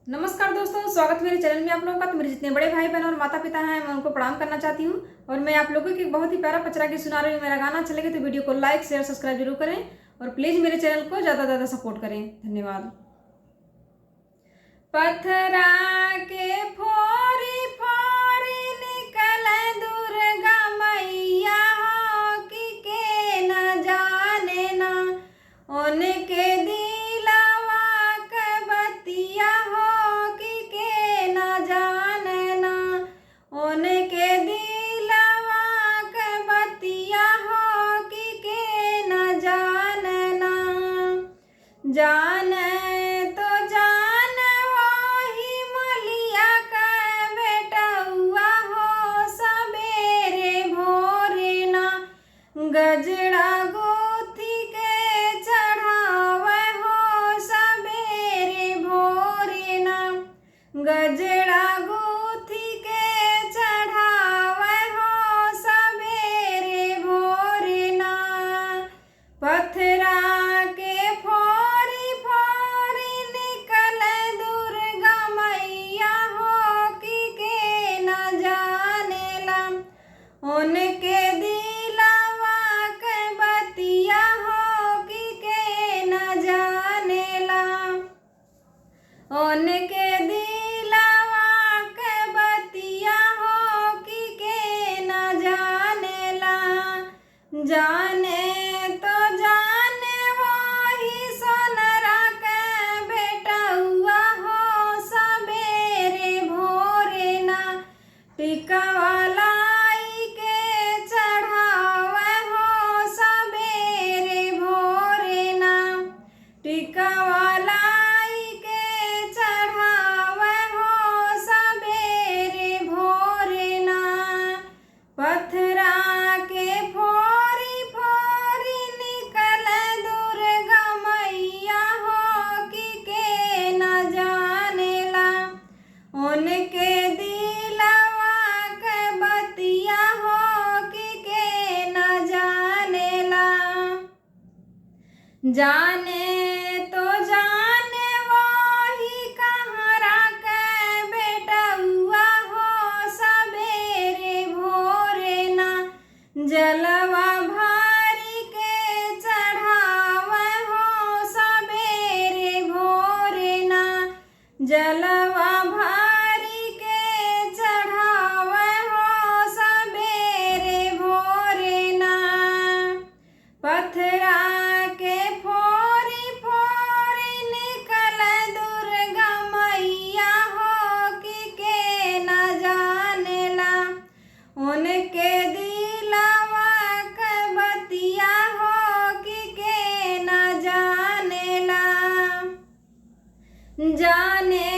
नमस्कार दोस्तों, स्वागत है मेरे चैनल में आप लोगों का। तो मेरे जितने बड़े भाई बहन और माता पिता हैं, मैं उनको प्रणाम करना चाहती हूँ। और मैं आप लोगों की बहुत ही प्यारा पचरा की सुना रही हूँ। मेरा गाना अच्छा लगे तो वीडियो को लाइक शेयर सब्सक्राइब जरूर करें और प्लीज़ मेरे चैनल को ज़्यादा से ज़्यादा सपोर्ट करें। धन्यवाद। पथरा के फोरी फोरी निकल दुर्गा मैया हो कि न जाने ना उनके दिलवा के बतिया हो कि न जाने ना उनके दिलवा के बतिया हो कि न जाने ना जाने तो जान वही मलिया के बेटउआ हो सबेरे भोरे ना गजड़ा गोथी के चढ़ावे हो सबेरे भोरे ना गजड़ा गोथी के चढ़ावे हो सबेरे भोरे ना पथरा के फोरी फोरी निकल दुर्गा मैया हो कि न जानेला उनके दिलवा के बतिया हो कि न जानेला उनके दिलवा के बतिया हो कि न जानेला जाने तो जाने वही सोनरा के बेटउआ हो सबेरे भोरे ना टिकवा लाई के चढ़ावे हो सबेरे भोरे ना टिकवा लाई के चढ़ावे हो सबेरे भोरे ना पथरा के फोरी फोरी निकल दुर्गा मैया हो कि न जानेला उनके दिलवा के बतिया हो कि न जानेला जाने तो जाने वही कहरा के बेटउआ हो सबेरे भोरे ना जलवा भारी के चढ़ावे हो सबेरे भोरे ना जलवा भारी के चढ़ावे हो सबेरे भोरे ना पथरा के फोरी फोरी निकल दुर्गा मैया हो कि न जानेला उनके दिलवा के बतिया हो कि न जानेला जाने